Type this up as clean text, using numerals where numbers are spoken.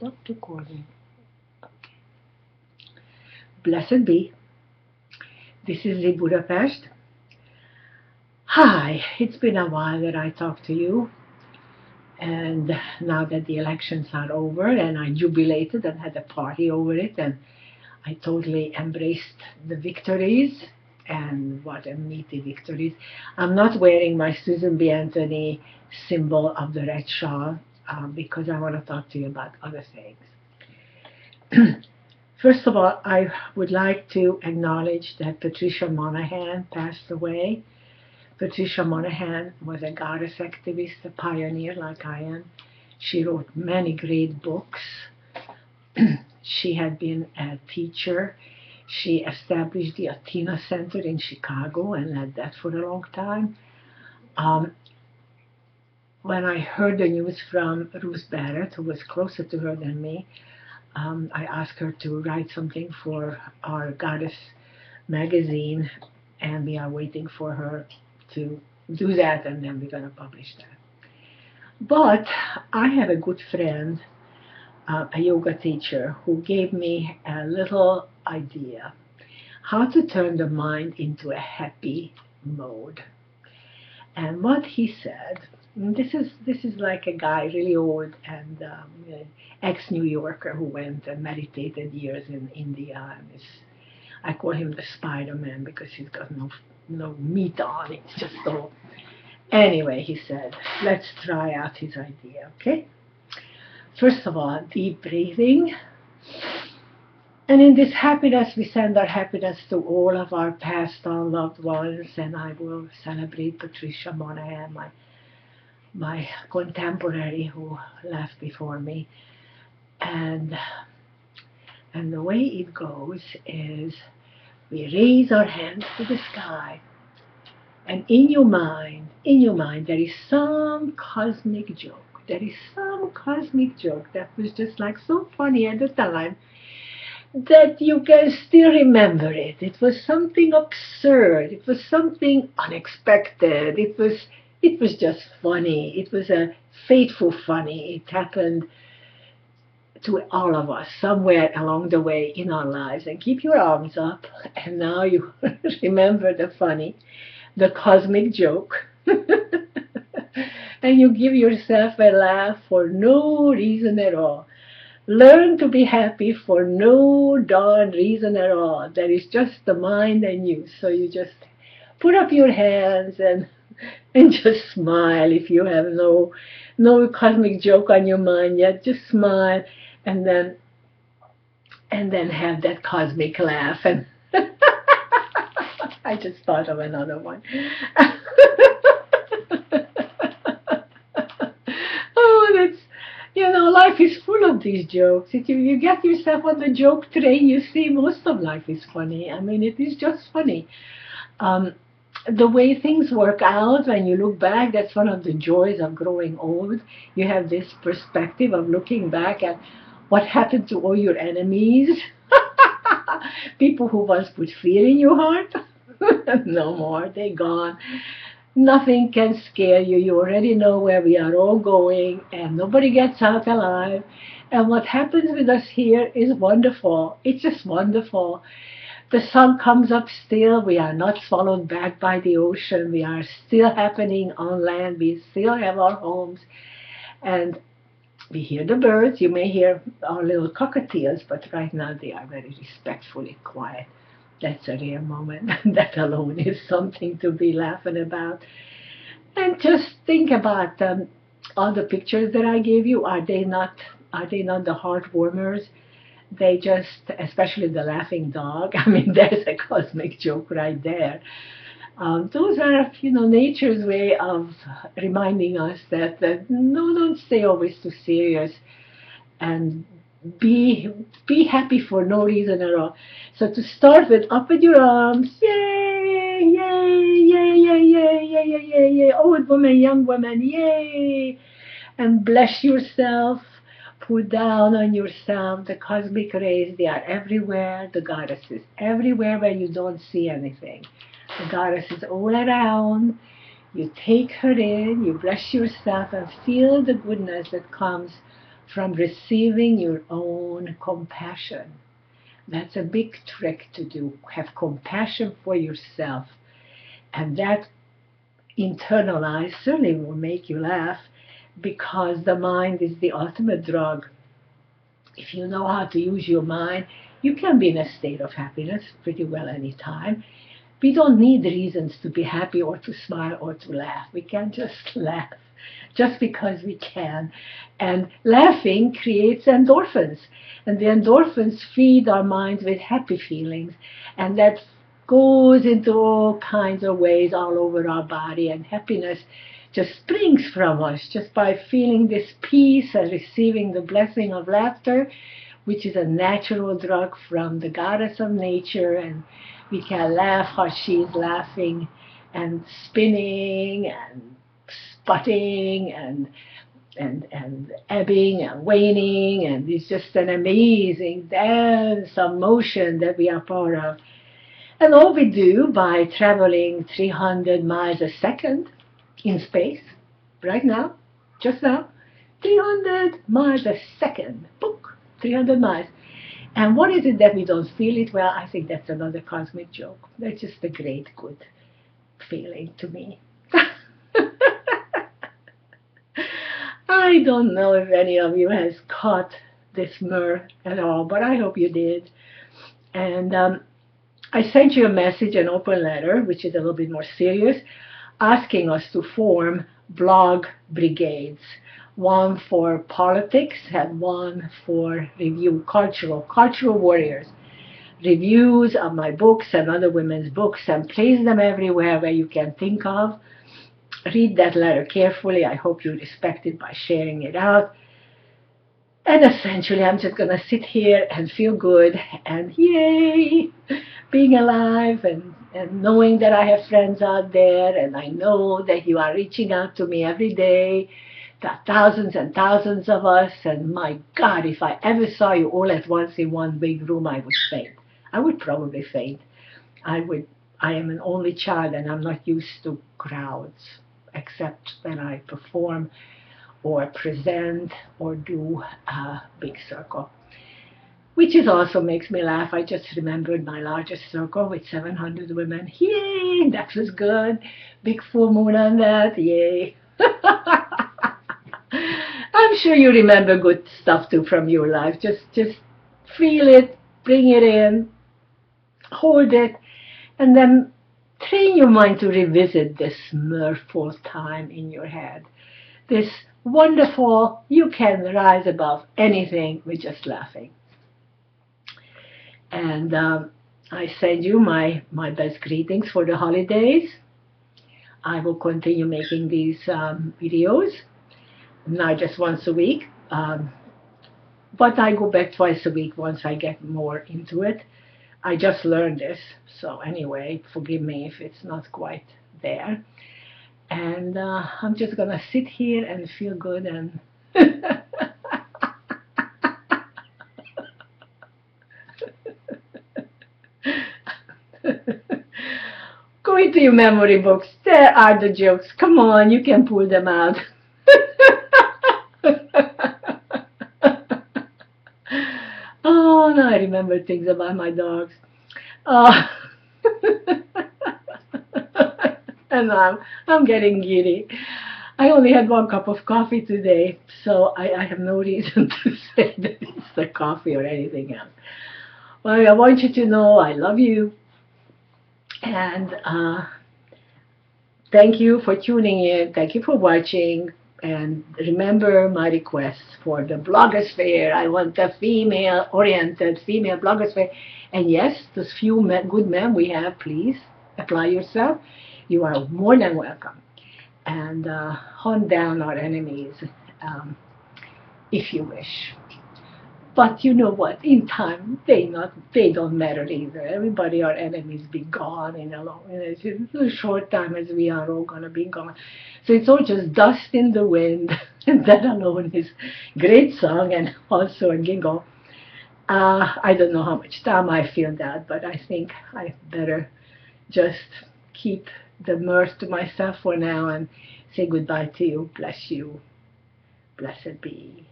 stop recording. Okay. Blessed be. This is the Budapest. Hi, it's been a while that I talked to you, and now that the elections are over, and I jubilated and had a party over it, and I totally embraced the victories, and what a meaty victories. I'm not wearing my Susan B. Anthony symbol of the red shawl because I want to talk to you about other things. First of all, I would like to acknowledge that Patricia Monahan passed away. Patricia Monahan was a goddess activist, a pioneer like I am. She wrote many great books. She had been a teacher. She established the Athena Center in Chicago and led that for a long time. When I heard the news from Ruth Barrett, who was closer to her than me, I asked her to write something for our Goddess magazine, and we are waiting for her to do that, and then we're going to publish that. But I have a good friend, a yoga teacher, who gave me a little idea how to turn the mind into a happy mode. And what he said, this is like a guy really old and ex-New Yorker who went and meditated years in India, and I call him the Spider-Man because he's got no meat on. It's just so. Anyway, he said, let's try out his idea, okay? First of all, deep breathing. And in this happiness, we send our happiness to all of our past, our loved ones, and I will celebrate Patricia Monahan, my contemporary who left before me. And the way it goes is we raise our hands to the sky, and in your mind, there is some cosmic joke. There is some cosmic joke that was just like so funny at the time that you can still remember it. It was something absurd. It was something unexpected. It was just funny. It was a fateful funny. It happened to all of us somewhere along the way in our lives. And keep your arms up. And now you remember the funny, the cosmic joke. And you give yourself a laugh for no reason at all. Learn to be happy for no darn reason at all. There is just the mind and you. So you just put up your hands and just smile. If you have no cosmic joke on your mind yet, just smile and then have that cosmic laugh. And I just thought of another one. Life is full of these jokes. If you get yourself on the joke train, you see most of life is funny. I mean, it is just funny. The way things work out when you look back, that's one of the joys of growing old. You have this perspective of looking back at what happened to all your enemies. People who once put fear in your heart. No more, they're gone. Nothing can scare you. You already know where we are all going, and nobody gets out alive. And what happens with us here is wonderful. It's just wonderful. The sun comes up still. We are not swallowed back by the ocean. We are still happening on land. We still have our homes. And we hear the birds. You may hear our little cockatiels, but right now they are very respectfully quiet. That's a rare moment. That alone is something to be laughing about. And just think about all the pictures that I gave you. Are they not the heartwarmers? They just, especially the laughing dog. I mean, there's a cosmic joke right there. Those are, nature's way of reminding us that no, don't stay always too serious, and be happy for no reason at all. So to start with, up with your arms, yay, yay, yay, yay, yay, yay, yay, yay, yay, old woman, young woman, yay, and bless yourself. Put down on yourself the cosmic rays. They are everywhere. The goddess is everywhere where you don't see anything. The goddess is all around. You take her in, you bless yourself, and feel the goodness that comes from receiving your own compassion. That's a big trick to do. Have compassion for yourself. And that internalized certainly will make you laugh, because the mind is the ultimate drug. If you know how to use your mind, you can be in a state of happiness pretty well any time. We don't need reasons to be happy or to smile or to laugh. We can just laugh just because we can. And laughing creates endorphins. And the endorphins feed our minds with happy feelings. And that goes into all kinds of ways all over our body. And happiness just springs from us just by feeling this peace and receiving the blessing of laughter, which is a natural drug from the goddess of nature. And we can laugh how she's laughing and spinning and sputting and ebbing and waning, and it's just an amazing dance of motion that we are part of. And all we do by traveling 300 miles a second in space, right now, just now, 300 miles a second, book, 300 miles. And what is it that we don't feel it? Well, I think that's another cosmic joke. That's just a great, good feeling to me. I don't know if any of you has caught this mirror at all, but I hope you did. And I sent you a message, an open letter, which is a little bit more serious, asking us to form blog brigades. One for politics and one for review, cultural warriors. Reviews of my books and other women's books, and place them everywhere where you can think of. Read that letter carefully. I hope you respect it by sharing it out. And essentially, I'm just going to sit here and feel good and yay, being alive and knowing that I have friends out there, and I know that you are reaching out to me every day. There are thousands and thousands of us, and my God, if I ever saw you all at once in one big room, I would faint. I would probably faint. I am an only child, and I'm not used to crowds, except when I perform or present or do a big circle, which is also makes me laugh. I just remembered my largest circle with 700 women. Yay, that was good. Big full moon on that, yay. I'm sure you remember good stuff too from your life. Just feel it, bring it in, hold it, and then train your mind to revisit this mirthful time in your head. This wonderful, you can rise above anything with just laughing. And I send you my best greetings for the holidays. I will continue making these videos, not just once a week, but I go back twice a week once I get more into it. I just learned this, so anyway, forgive me if it's not quite there. And I'm just going to sit here and feel good and go into your memory books. There are the jokes. Come on, you can pull them out. Oh, now I remember things about my dogs. Oh. And I'm getting giddy. I only had 1 cup of coffee today, so I have no reason to say that it's the coffee or anything else. Well, I want you to know I love you, and thank you for tuning in. Thank you for watching. And remember my request for the blogosphere. I want a female-oriented, female blogosphere. And yes, those few good men we have, please apply yourself. You are more than welcome. And hunt down our enemies if you wish. But you know what? In time, they don't matter either. Everybody, our enemies, be gone in a short time, as we are all gonna be gone. So it's all just dust in the wind, and that alone is great song and also a giggle. I don't know how much time I feel that, but I think I better just keep the mirth to myself for now and say goodbye to you. Bless you. Blessed be.